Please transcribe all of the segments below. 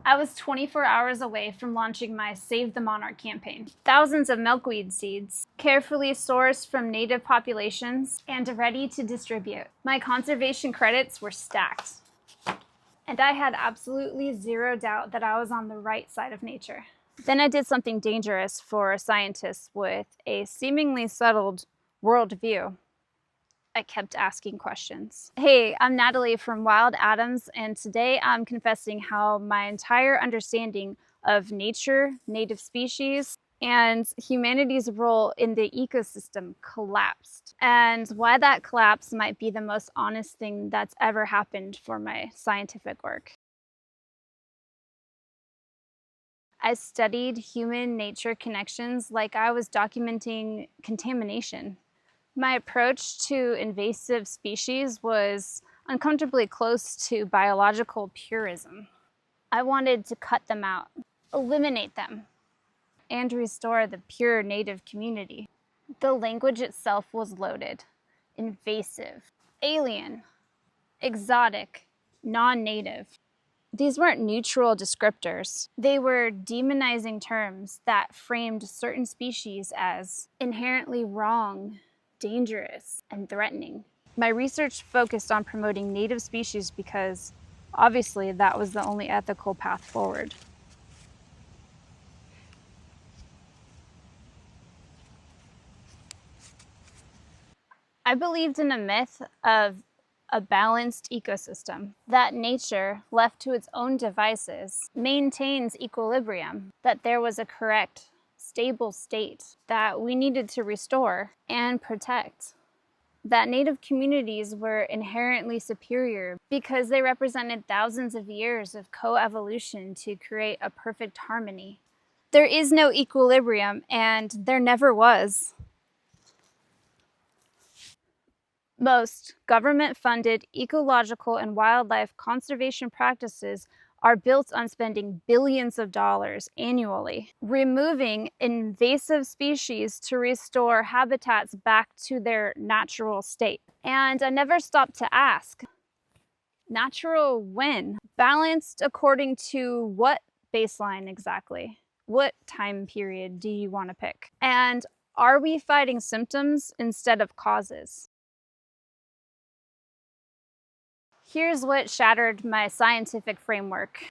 I was 24 hours away from launching my Save the Monarch campaign. Thousands of milkweed seeds, carefully sourced from native populations and ready to distribute. My conservation credits were stacked. And I had absolutely zero doubt that I was on the right side of nature. Then I did something dangerous for scientists with a seemingly settled worldview. I kept asking questions. Hey, I'm Natalie from Wild Atoms, and today I'm confessing how my entire understanding of nature, native species, and humanity's role in the ecosystem collapsed, and why that collapse might be the most honest thing that's ever happened for my scientific work. I studied human-nature connections like I was documenting contamination. My approach to invasive species was uncomfortably close to biological purism. I wanted to cut them out, eliminate them, and restore the pure native community. The language itself was loaded: invasive, alien, exotic, non-native. These weren't neutral descriptors. They were demonizing terms that framed certain species as inherently wrong, dangerous, and threatening. My research focused on promoting native species because, obviously, that was the only ethical path forward. I believed in a myth of a balanced ecosystem, that nature, left to its own devices, maintains equilibrium, that there was a correct, stable state that we needed to restore and protect, that native communities were inherently superior because they represented thousands of years of coevolution to create a perfect harmony. There is no equilibrium, and there never was. Most government-funded ecological and wildlife conservation practices are built on spending billions of dollars annually, removing invasive species to restore habitats back to their natural state. And I never stopped to ask, natural when? Balanced according to what baseline exactly? What time period do you want to pick? And are we fighting symptoms instead of causes? Here's what shattered my scientific framework.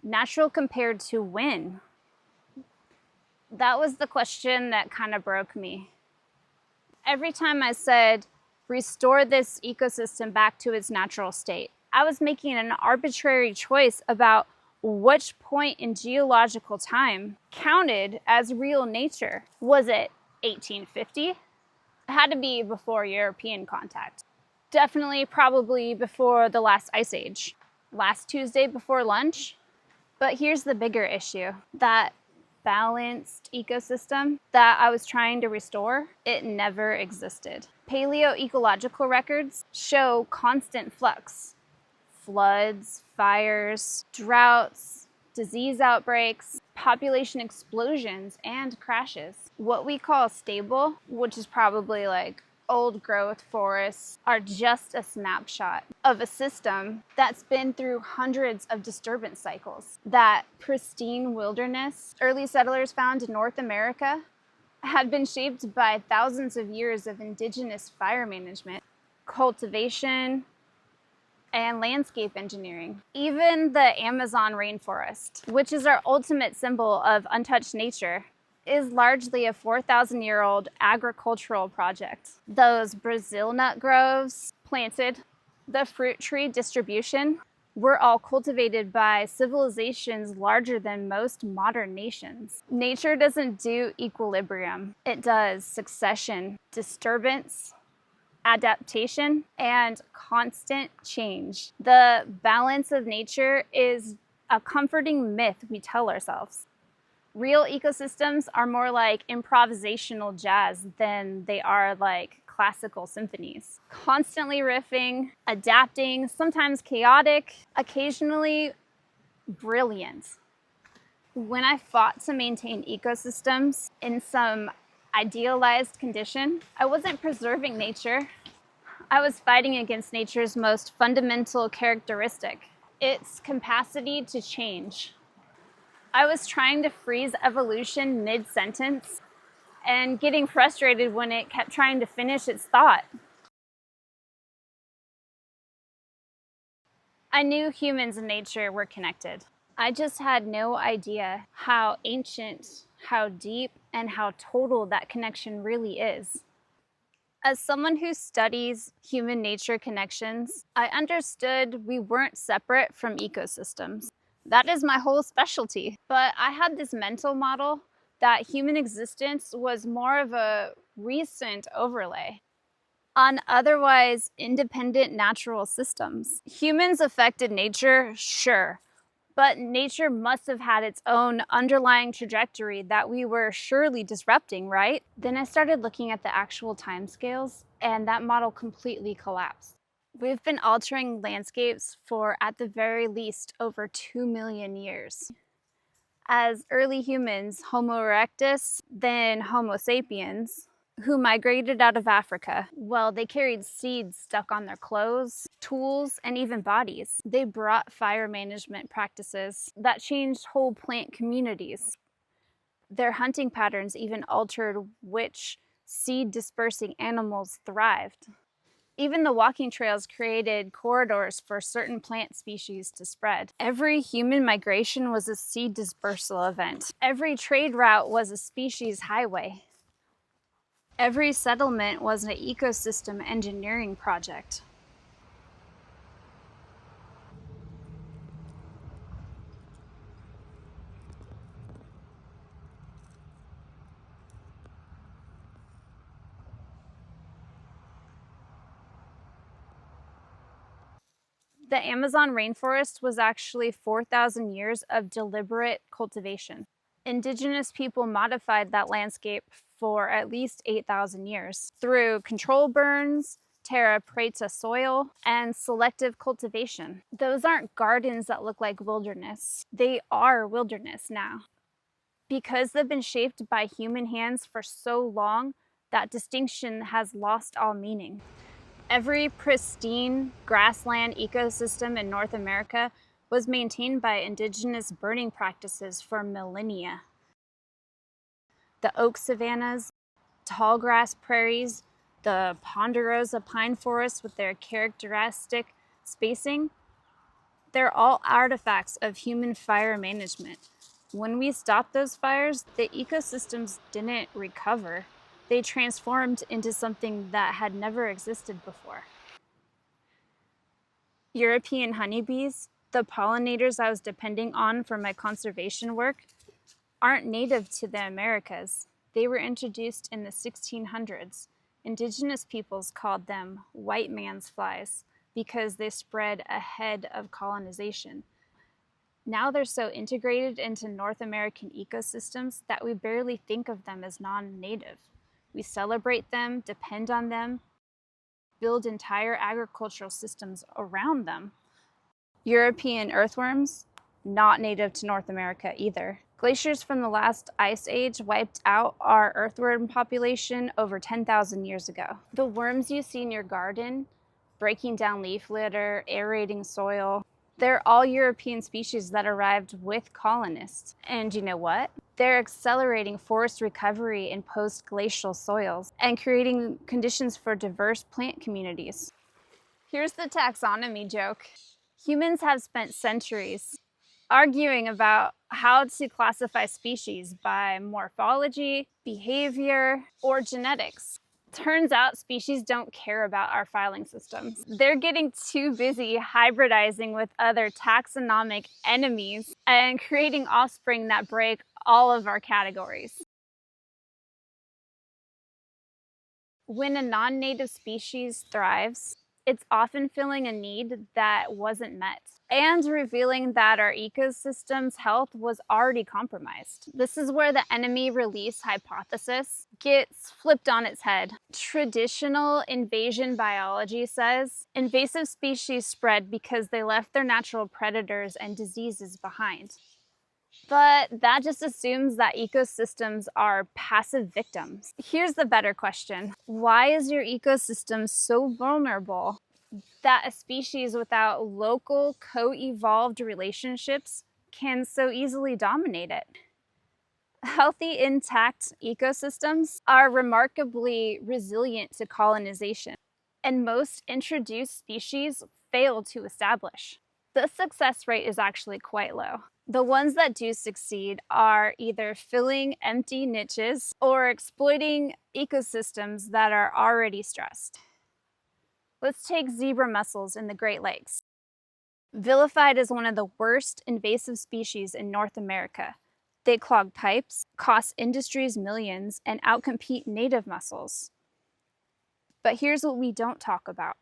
Natural compared to when? That was the question that kind of broke me. Every time I said, restore this ecosystem back to its natural state, I was making an arbitrary choice about which point in geological time counted as real nature. Was it 1850? It had to be before European contact. Definitely, probably before the last ice age. Last Tuesday before lunch. But here's the bigger issue. That balanced ecosystem that I was trying to restore, it never existed. Paleoecological records show constant flux. Floods, fires, droughts, disease outbreaks, population explosions, and crashes. What we call stable, which is probably like old growth forests, are just a snapshot of a system that's been through hundreds of disturbance cycles. That pristine wilderness early settlers found in North America had been shaped by thousands of years of indigenous fire management, cultivation, and landscape engineering. Even the Amazon rainforest, which is our ultimate symbol of untouched nature, is largely a 4,000-year-old agricultural project. Those Brazil nut groves planted, the fruit tree distribution, were all cultivated by civilizations larger than most modern nations. Nature doesn't do equilibrium. It does succession, disturbance, adaptation, and constant change. The balance of nature is a comforting myth we tell ourselves. Real ecosystems are more like improvisational jazz than they are like classical symphonies. Constantly riffing, adapting, sometimes chaotic, occasionally brilliant. When I fought to maintain ecosystems in some idealized condition, I wasn't preserving nature. I was fighting against nature's most fundamental characteristic, its capacity to change. I was trying to freeze evolution mid-sentence and getting frustrated when it kept trying to finish its thought. I knew humans and nature were connected. I just had no idea how ancient, how deep, and how total that connection really is. As someone who studies human-nature connections, I understood we weren't separate from ecosystems. That is my whole specialty. But I had this mental model that human existence was more of a recent overlay on otherwise independent natural systems. Humans affected nature, sure, but nature must have had its own underlying trajectory that we were surely disrupting, right? Then I started looking at the actual timescales, and that model completely collapsed. We've been altering landscapes for, at the very least, over 2 million years. As early humans, Homo erectus, then Homo sapiens, who migrated out of Africa. Well, they carried seeds stuck on their clothes, tools, and even bodies. They brought fire management practices that changed whole plant communities. Their hunting patterns even altered which seed-dispersing animals thrived. Even the walking trails created corridors for certain plant species to spread. Every human migration was a seed dispersal event. Every trade route was a species highway. Every settlement was an ecosystem engineering project. The Amazon rainforest was actually 4,000 years of deliberate cultivation. Indigenous people modified that landscape for at least 8,000 years through control burns, terra preta soil, and selective cultivation. Those aren't gardens that look like wilderness. They are wilderness now. Because they've been shaped by human hands for so long, that distinction has lost all meaning. Every pristine grassland ecosystem in North America was maintained by indigenous burning practices for millennia. The oak savannas, tallgrass prairies, the ponderosa pine forests with their characteristic spacing, they're all artifacts of human fire management. When we stopped those fires, the ecosystems didn't recover. They transformed into something that had never existed before. European honeybees, the pollinators I was depending on for my conservation work, aren't native to the Americas. They were introduced in the 1600s. Indigenous peoples called them white man's flies because they spread ahead of colonization. Now they're so integrated into North American ecosystems that we barely think of them as non-native. We celebrate them, depend on them, build entire agricultural systems around them. European earthworms, not native to North America either. Glaciers from the last ice age wiped out our earthworm population over 10,000 years ago. The worms you see in your garden, breaking down leaf litter, aerating soil, they're all European species that arrived with colonists. And you know what? They're accelerating forest recovery in post-glacial soils and creating conditions for diverse plant communities. Here's the taxonomy joke. Humans have spent centuries arguing about how to classify species by morphology, behavior, or genetics. Turns out species don't care about our filing systems. They're getting too busy hybridizing with other taxonomic enemies and creating offspring that break all of our categories. When a non-native species thrives, it's often filling a need that wasn't met and revealing that our ecosystem's health was already compromised. This is where the enemy release hypothesis gets flipped on its head. Traditional invasion biology says invasive species spread because they left their natural predators and diseases behind. But that just assumes that ecosystems are passive victims. Here's the better question. Why is your ecosystem so vulnerable that a species without local co-evolved relationships can so easily dominate it. Healthy, intact ecosystems are remarkably resilient to colonization, and most introduced species fail to establish. The success rate is actually quite low. The ones that do succeed are either filling empty niches or exploiting ecosystems that are already stressed. Let's take zebra mussels in the Great Lakes. Vilified as one of the worst invasive species in North America. They clog pipes, cost industries millions, and outcompete native mussels. But here's what we don't talk about.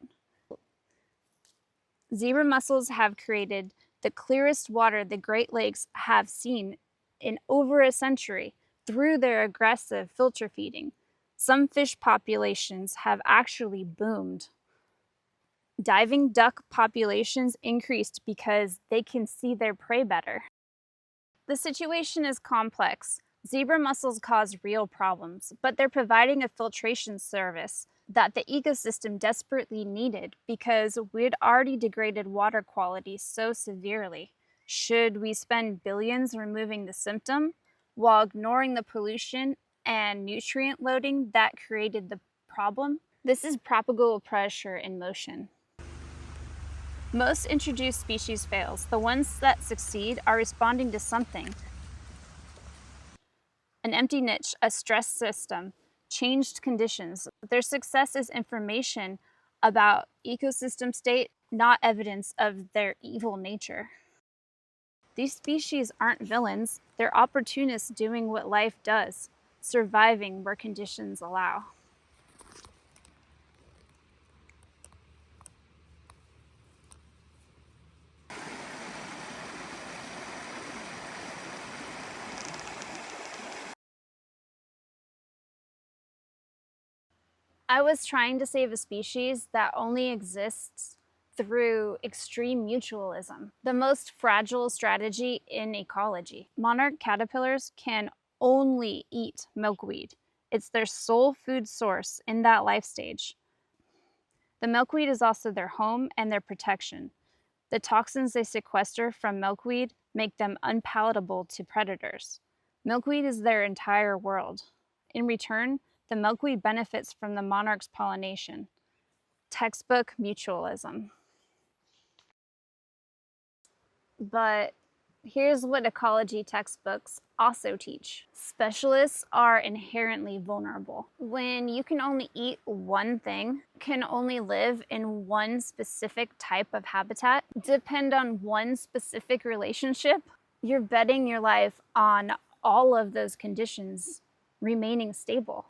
Zebra mussels have created the clearest water the Great Lakes have seen in over a century through their aggressive filter feeding. Some fish populations have actually boomed. Diving duck populations increased because they can see their prey better. The situation is complex. Zebra mussels cause real problems, but they're providing a filtration service that the ecosystem desperately needed because we'd already degraded water quality so severely. Should we spend billions removing the symptom while ignoring the pollution and nutrient loading that created the problem? This is propagule pressure in motion. Most introduced species fails. The ones that succeed are responding to something. An empty niche, a stress system, changed conditions. Their success is information about ecosystem state, not evidence of their evil nature. These species aren't villains. They're opportunists doing what life does, surviving where conditions allow. I was trying to save a species that only exists through extreme mutualism, the most fragile strategy in ecology. Monarch caterpillars can only eat milkweed. It's their sole food source in that life stage. The milkweed is also their home and their protection. The toxins they sequester from milkweed make them unpalatable to predators. Milkweed is their entire world. In return, the milkweed benefits from the monarch's pollination. Textbook mutualism. But here's what ecology textbooks also teach. Specialists are inherently vulnerable. When you can only eat one thing, can only live in one specific type of habitat, depend on one specific relationship, you're betting your life on all of those conditions remaining stable.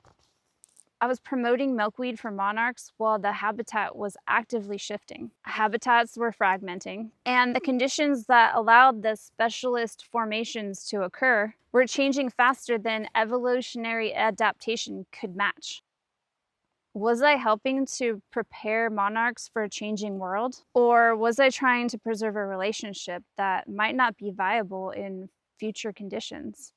I was promoting milkweed for monarchs while the habitat was actively shifting. Habitats were fragmenting, and the conditions that allowed the specialist formations to occur were changing faster than evolutionary adaptation could match. Was I helping to prepare monarchs for a changing world? Or was I trying to preserve a relationship that might not be viable in future conditions?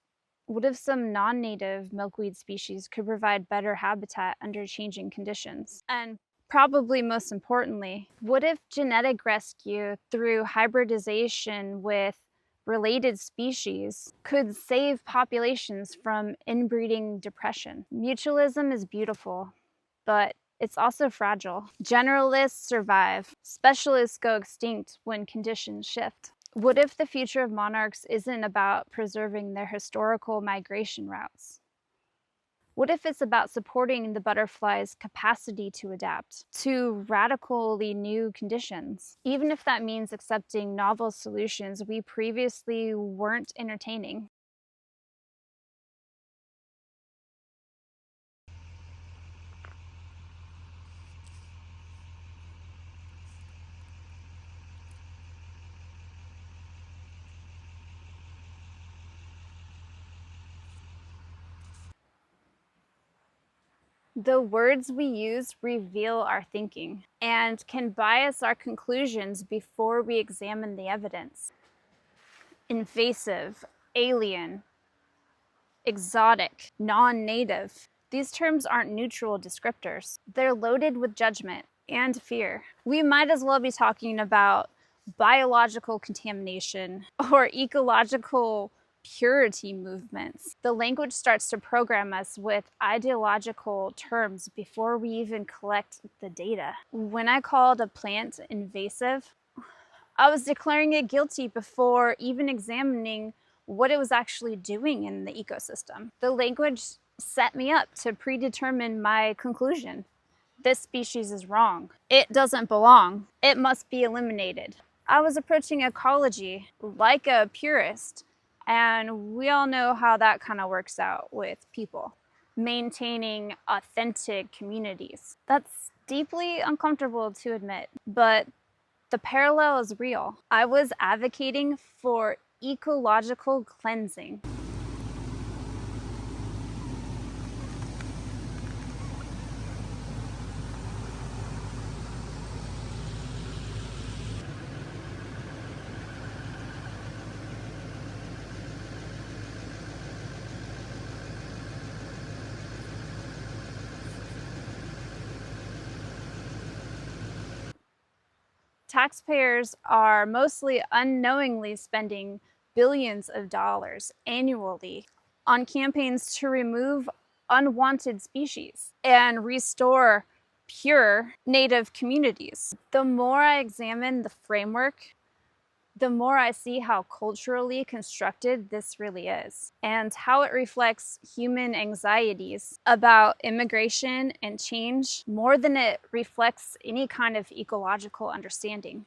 What if some non-native milkweed species could provide better habitat under changing conditions? And probably most importantly, what if genetic rescue through hybridization with related species could save populations from inbreeding depression? Mutualism is beautiful, but it's also fragile. Generalists survive. Specialists go extinct when conditions shift. What if the future of monarchs isn't about preserving their historical migration routes? What if it's about supporting the butterfly's capacity to adapt to radically new conditions, even if that means accepting novel solutions we previously weren't entertaining? The words we use reveal our thinking and can bias our conclusions before we examine the evidence. Invasive, alien, exotic, non-native. These terms aren't neutral descriptors. They're loaded with judgment and fear. We might as well be talking about biological contamination, or ecological purity movements. The language starts to program us with ideological terms before we even collect the data. When I called a plant invasive, I was declaring it guilty before even examining what it was actually doing in the ecosystem. The language set me up to predetermine my conclusion. This species is wrong. It doesn't belong. It must be eliminated. I was approaching ecology like a purist, and we all know how that kind of works out with people. Maintaining authentic communities. That's deeply uncomfortable to admit, but the parallel is real. I was advocating for ecological cleansing. Taxpayers are mostly unknowingly spending billions of dollars annually on campaigns to remove unwanted species and restore pure native communities. The more I examine the framework, the more I see how culturally constructed this really is, and how it reflects human anxieties about immigration and change more than it reflects any kind of ecological understanding.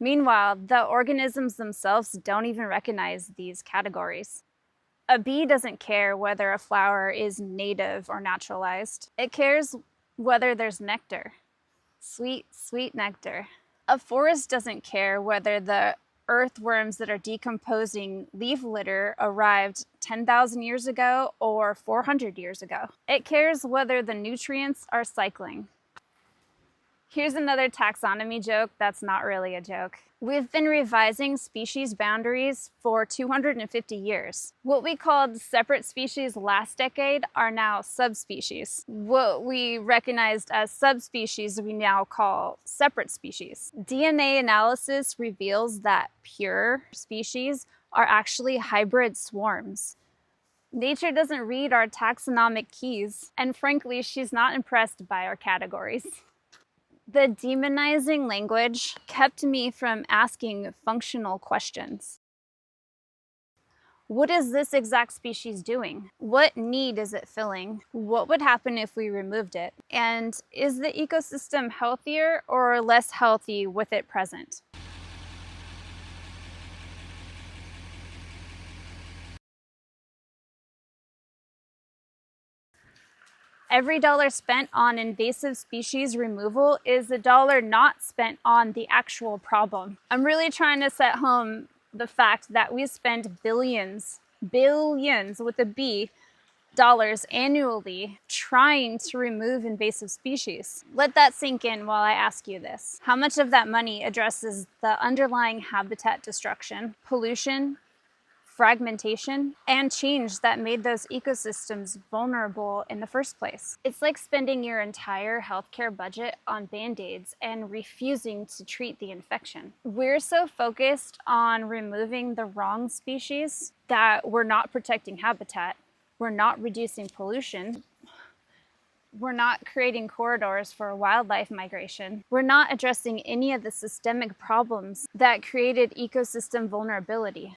Meanwhile, the organisms themselves don't even recognize these categories. A bee doesn't care whether a flower is native or naturalized. It cares whether there's nectar. Sweet, sweet nectar. A forest doesn't care whether the earthworms that are decomposing leaf litter arrived 10,000 years ago or 400 years ago. It cares whether the nutrients are cycling. Here's another taxonomy joke that's not really a joke. We've been revising species boundaries for 250 years. What we called separate species last decade are now subspecies. What we recognized as subspecies we now call separate species. DNA analysis reveals that pure species are actually hybrid swarms. Nature doesn't read our taxonomic keys, and frankly, she's not impressed by our categories. The demonizing language kept me from asking functional questions. What is this exact species doing? What need is it filling? What would happen if we removed it? And is the ecosystem healthier or less healthy with it present? Every dollar spent on invasive species removal is a dollar not spent on the actual problem. I'm really trying to set home the fact that we spend billions with a B, dollars annually trying to remove invasive species. Let that sink in while I ask you this. How much of that money addresses the underlying habitat destruction, pollution, fragmentation, and change that made those ecosystems vulnerable in the first place? It's like spending your entire healthcare budget on Band-Aids and refusing to treat the infection. We're so focused on removing the wrong species that we're not protecting habitat, we're not reducing pollution, we're not creating corridors for wildlife migration. We're not addressing any of the systemic problems that created ecosystem vulnerability.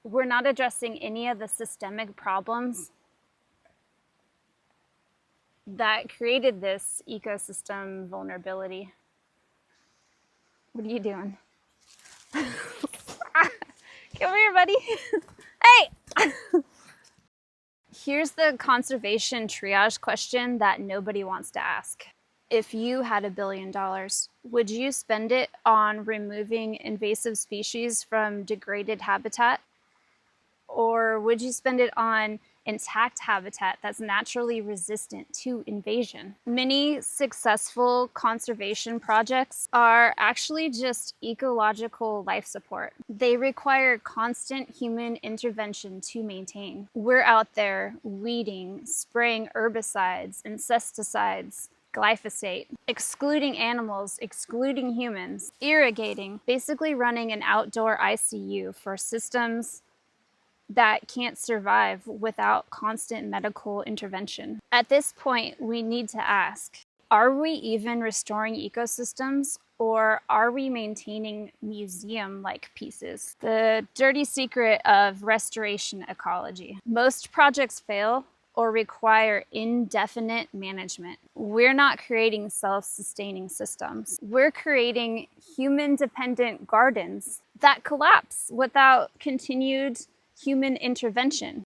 We're not addressing any of the systemic problems that created this ecosystem vulnerability. What are you doing? Come here, buddy. Hey! Here's the conservation triage question that nobody wants to ask. If you had $1 billion, would you spend it on removing invasive species from degraded habitat? Or would you spend it on intact habitat that's naturally resistant to invasion. Many successful conservation projects are actually just ecological life support. They require constant human intervention to maintain. We're out there weeding, spraying herbicides, insecticides, glyphosate, excluding animals, excluding humans, irrigating, basically running an outdoor ICU for systems that can't survive without constant medical intervention. At this point, we need to ask, are we even restoring ecosystems, or are we maintaining museum-like pieces? The dirty secret of restoration ecology. Most projects fail or require indefinite management. We're not creating self-sustaining systems. We're creating human-dependent gardens that collapse without continued human intervention.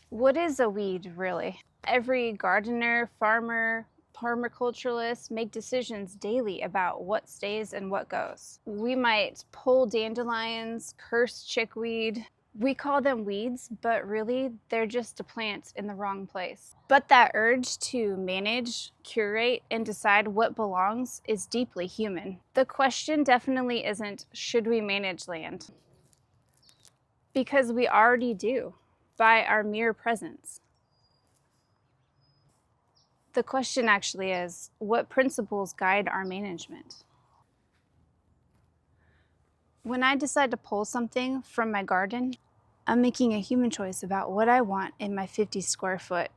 What is a weed, really? Every gardener, farmer, permaculturalist make decisions daily about what stays and what goes. We might pull dandelions, curse chickweed. We call them weeds, but really they're just a plant in the wrong place. But that urge to manage, curate, and decide what belongs is deeply human. The question definitely isn't, should we manage land? Because we already do, by our mere presence. The question actually is, what principles guide our management? When I decide to pull something from my garden, I'm making a human choice about what I want in my 50 square foot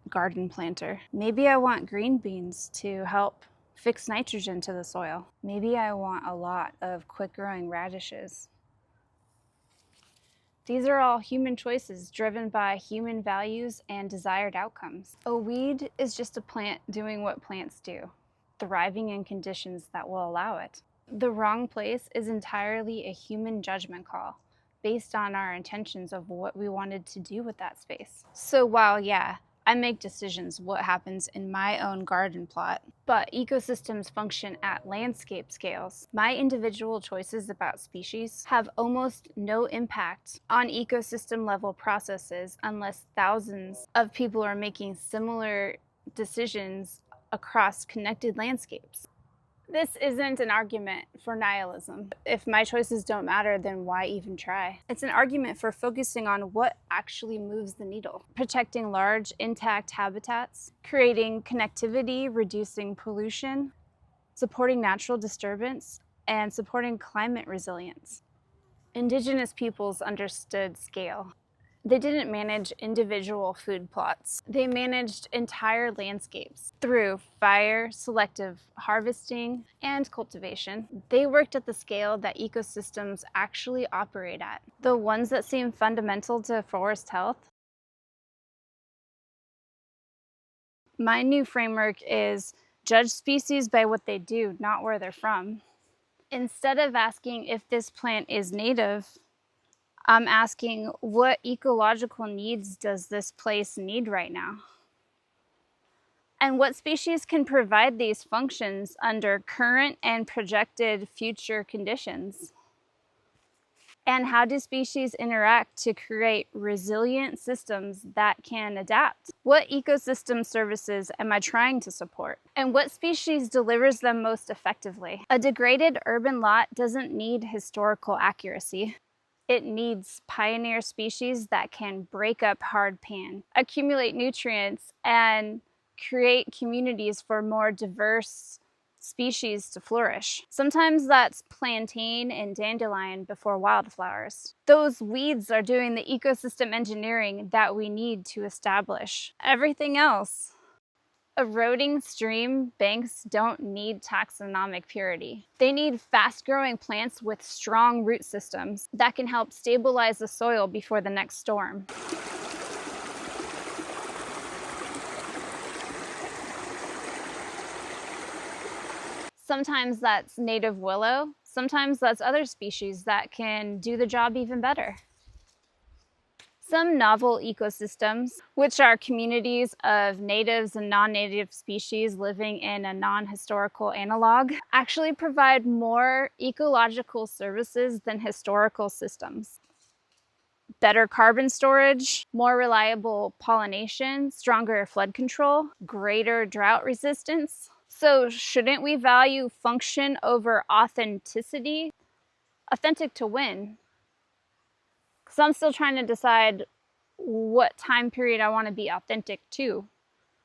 garden planter. Maybe I want green beans to help fix nitrogen to the soil. Maybe I want a lot of quick growing radishes. These are all human choices driven by human values and desired outcomes. A weed is just a plant doing what plants do, thriving in conditions that will allow it. The wrong place is entirely a human judgment call based on our intentions of what we wanted to do with that space. So while, yeah, I make decisions what happens in my own garden plot, but ecosystems function at landscape scales. My individual choices about species have almost no impact on ecosystem level processes unless thousands of people are making similar decisions across connected landscapes. This isn't an argument for nihilism. If my choices don't matter, then why even try? It's an argument for focusing on what actually moves the needle. Protecting large, intact habitats, creating connectivity, reducing pollution, supporting natural disturbance, and supporting climate resilience. Indigenous peoples understood scale. They didn't manage individual food plots. They managed entire landscapes through fire, selective harvesting, and cultivation. They worked at the scale that ecosystems actually operate at, the ones that seem fundamental to forest health. My new framework is judge species by what they do, not where they're from. Instead of asking if this plant is native, I'm asking, what ecological needs does this place need right now? And what species can provide these functions under current and projected future conditions? And how do species interact to create resilient systems that can adapt? What ecosystem services am I trying to support? And what species delivers them most effectively? A degraded urban lot doesn't need historical accuracy. It needs pioneer species that can break up hard pan, accumulate nutrients, and create communities for more diverse species to flourish. Sometimes that's plantain and dandelion before wildflowers. Those weeds are doing the ecosystem engineering that we need to establish everything else. Eroding stream banks don't need taxonomic purity. They need fast-growing plants with strong root systems that can help stabilize the soil before the next storm. Sometimes that's native willow, sometimes that's other species that can do the job even better. Some novel ecosystems, which are communities of natives and non-native species living in a non-historical analog, actually provide more ecological services than historical systems. better carbon storage, more reliable pollination, stronger flood control, greater drought resistance. So shouldn't we value function over authenticity? Authentic to win? Because I'm still trying to decide what time period I want to be authentic to.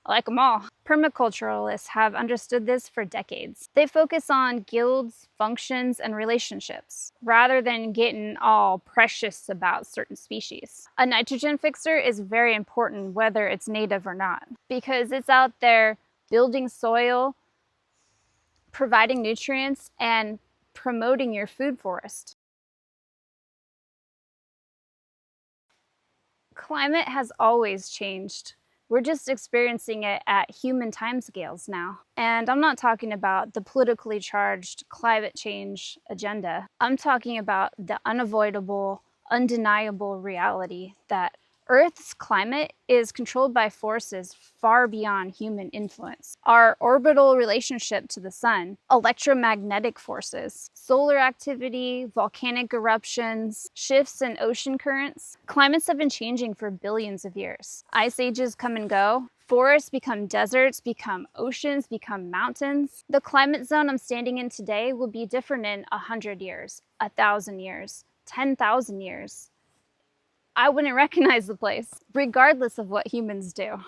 I like them all. Permaculturalists have understood this for decades. They focus on guilds, functions, and relationships, rather than getting all precious about certain species. A nitrogen fixer is very important whether it's native or not, because it's out there building soil, providing nutrients, and promoting your food forest. Climate has always changed. We're just experiencing it at human timescales now. And I'm not talking about the politically charged climate change agenda. I'm talking about the unavoidable, undeniable reality that Earth's climate is controlled by forces far beyond human influence. Our orbital relationship to the sun, electromagnetic forces, solar activity, volcanic eruptions, shifts in ocean currents. Climates have been changing for billions of years. Ice ages come and go. Forests become deserts, become oceans, become mountains. The climate zone I'm standing in today will be different in 100 years, 1,000 years, 10,000 years. I wouldn't recognize the place, regardless of what humans do.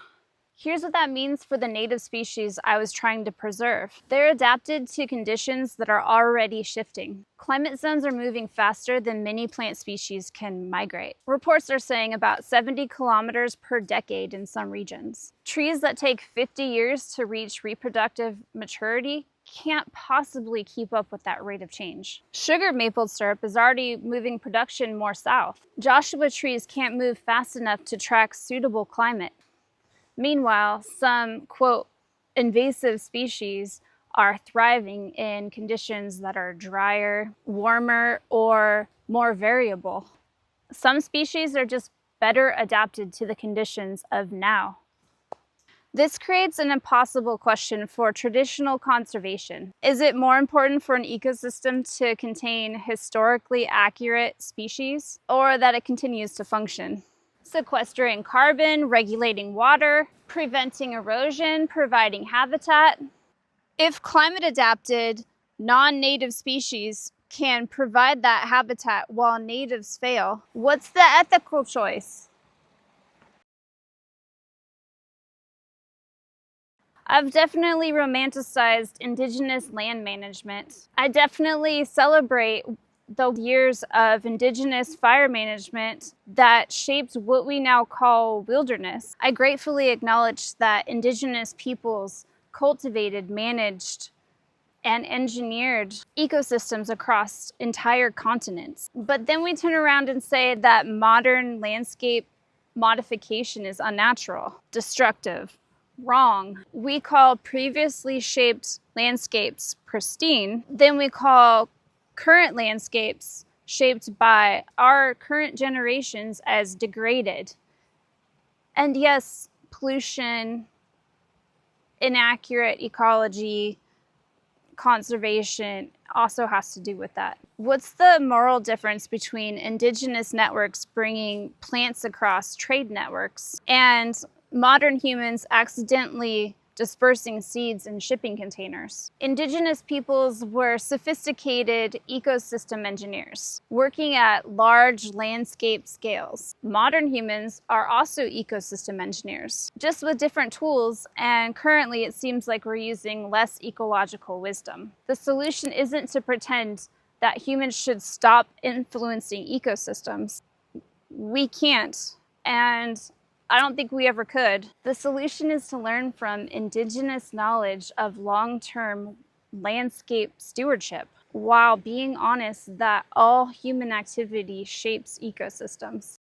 Here's what that means for the native species I was trying to preserve. They're adapted to conditions that are already shifting. Climate zones are moving faster than many plant species can migrate. Reports are saying about 70 kilometers per decade in some regions. Trees that take 50 years to reach reproductive maturity can't possibly keep up with that rate of change. Sugar maple syrup is already moving production more south. Joshua trees can't move fast enough to track suitable climate. Meanwhile, some, quote, invasive species are thriving in conditions that are drier, warmer, or more variable. Some species are just better adapted to the conditions of now. This creates an impossible question for traditional conservation. Is it more important for an ecosystem to contain historically accurate species, or that it continues to function? Sequestering carbon, regulating water, preventing erosion, providing habitat. If climate adapted, non-native species can provide that habitat while natives fail, what's the ethical choice? I've definitely romanticized indigenous land management. I definitely celebrate the years of indigenous fire management that shaped what we now call wilderness. I gratefully acknowledge that indigenous peoples cultivated, managed, and engineered ecosystems across entire continents. But then we turn around and say that modern landscape modification is unnatural, destructive, wrong. We call previously shaped landscapes pristine. Then we call current landscapes shaped by our current generations as degraded. And yes, pollution, inaccurate ecology, conservation also has to do with that. What's the moral difference between indigenous networks bringing plants across trade networks and modern humans accidentally dispersing seeds in shipping containers? Indigenous peoples were sophisticated ecosystem engineers, working at large landscape scales. Modern humans are also ecosystem engineers, just with different tools, and currently it seems like we're using less ecological wisdom. The solution isn't to pretend that humans should stop influencing ecosystems. We can't, and I don't think we ever could. The solution is to learn from indigenous knowledge of long-term landscape stewardship, while being honest that all human activity shapes ecosystems.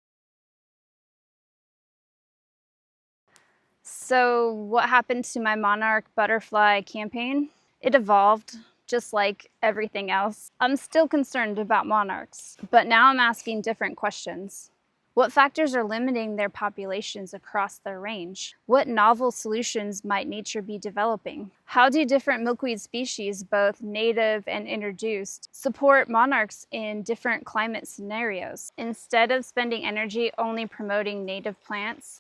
So what happened to my Monarch Butterfly campaign? It evolved, just like everything else. I'm still concerned about monarchs, but now I'm asking different questions. What factors are limiting their populations across their range? What novel solutions might nature be developing? How do different milkweed species, both native and introduced, support monarchs in different climate scenarios? Instead of spending energy only promoting native plants,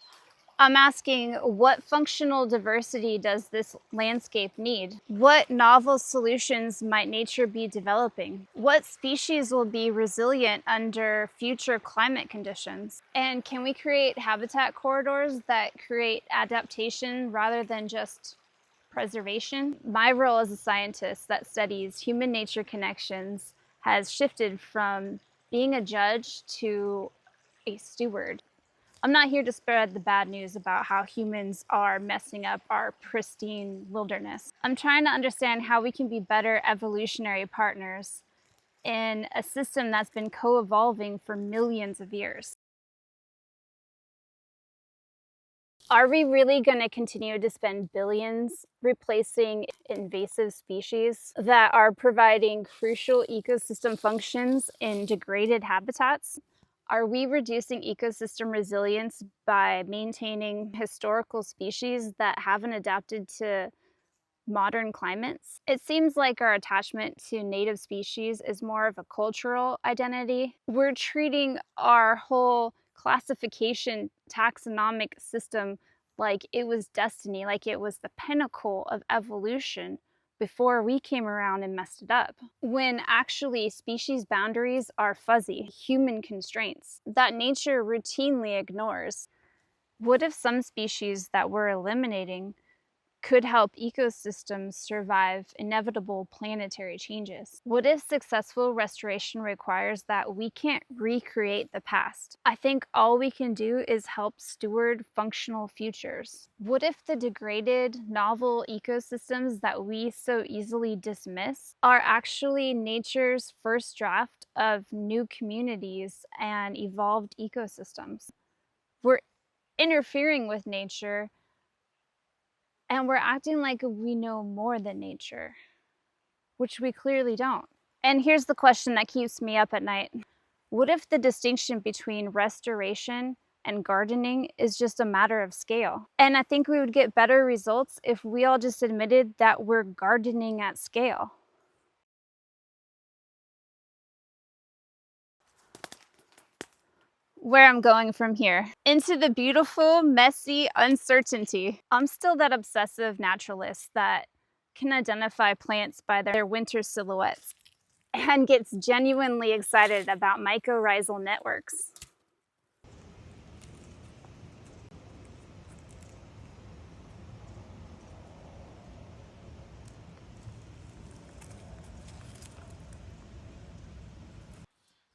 I'm asking, what functional diversity does this landscape need? What novel solutions might nature be developing? What species will be resilient under future climate conditions? And can we create habitat corridors that create adaptation rather than just preservation? My role as a scientist that studies human-nature connections has shifted from being a judge to a steward. I'm not here to spread the bad news about how humans are messing up our pristine wilderness. I'm trying to understand how we can be better evolutionary partners in a system that's been co-evolving for millions of years. Are we really going to continue to spend billions replacing invasive species that are providing crucial ecosystem functions in degraded habitats? Are we reducing ecosystem resilience by maintaining historical species that haven't adapted to modern climates? It seems like our attachment to native species is more of a cultural identity. We're treating our whole classification taxonomic system like it was destiny, like it was the pinnacle of evolution before we came around and messed it up. When actually species boundaries are fuzzy, human constraints that nature routinely ignores. What if some species that we're eliminating could help ecosystems survive inevitable planetary changes? What if successful restoration requires that we can't recreate the past? I think all we can do is help steward functional futures. What if the degraded, novel ecosystems that we so easily dismiss are actually nature's first draft of new communities and evolved ecosystems? We're interfering with nature, and we're acting like we know more than nature, which we clearly don't. And here's the question that keeps me up at night. What if the distinction between restoration and gardening is just a matter of scale? And I think we would get better results if we all just admitted that we're gardening at scale. Where I'm going from here. Into the beautiful, messy uncertainty. I'm still that obsessive naturalist that can identify plants by their winter silhouettes and gets genuinely excited about mycorrhizal networks.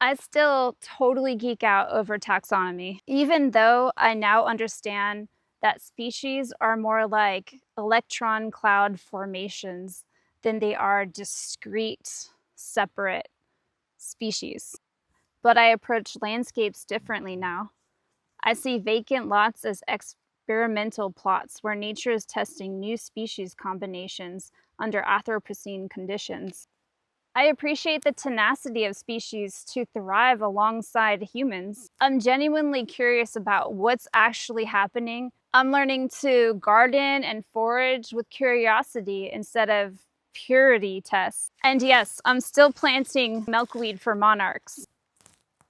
I still totally geek out over taxonomy, even though I now understand that species are more like electron cloud formations than they are discrete, separate species. But I approach landscapes differently now. I see vacant lots as experimental plots where nature is testing new species combinations under Anthropocene conditions. I appreciate the tenacity of species to thrive alongside humans. I'm genuinely curious about what's actually happening. I'm learning to garden and forage with curiosity instead of purity tests. And yes, I'm still planting milkweed for monarchs.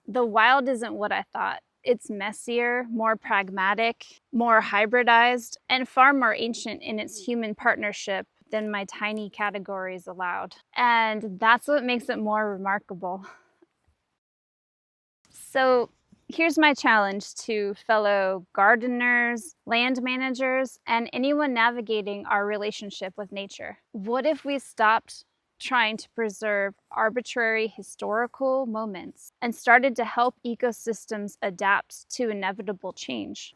The wild isn't what I thought. It's messier, more pragmatic, more hybridized, and far more ancient in its human partnership than my tiny categories allowed. And that's what makes it more remarkable. So here's my challenge to fellow gardeners, land managers, and anyone navigating our relationship with nature. What if we stopped trying to preserve arbitrary historical moments and started to help ecosystems adapt to inevitable change?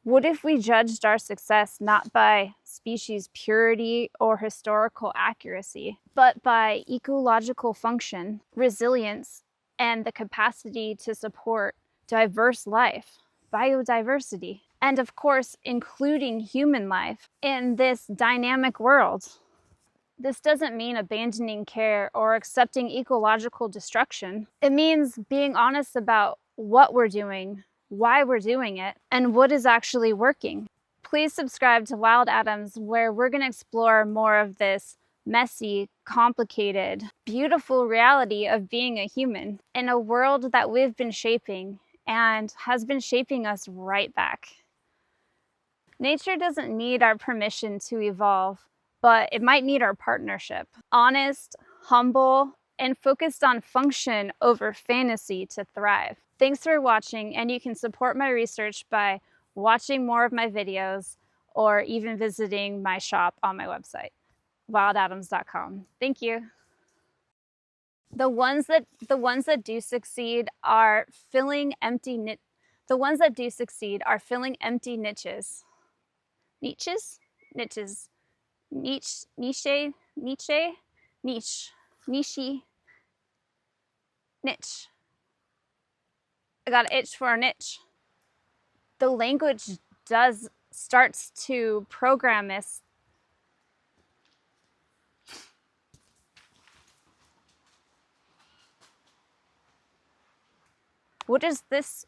What if we judged our success not by species purity or historical accuracy, but by ecological function, resilience, and the capacity to support diverse life, biodiversity, and of course, including human life in this dynamic world? This doesn't mean abandoning care or accepting ecological destruction. It means being honest about what we're doing, why we're doing it, and what is actually working. Please subscribe to Wild Atoms, where we're going to explore more of this messy, complicated, beautiful reality of being a human in a world that we've been shaping and has been shaping us right back. Nature doesn't need our permission to evolve, but it might need our partnership. Honest, humble, and focused on function over fantasy to thrive. Thanks for watching, and you can support my research by watching more of my videos or even visiting my shop on my website, wildatoms.com. Thank you. The ones that do succeed are filling empty niches. Niches? Niches. Niche. I got an itch for a niche. The language starts to program us. What is this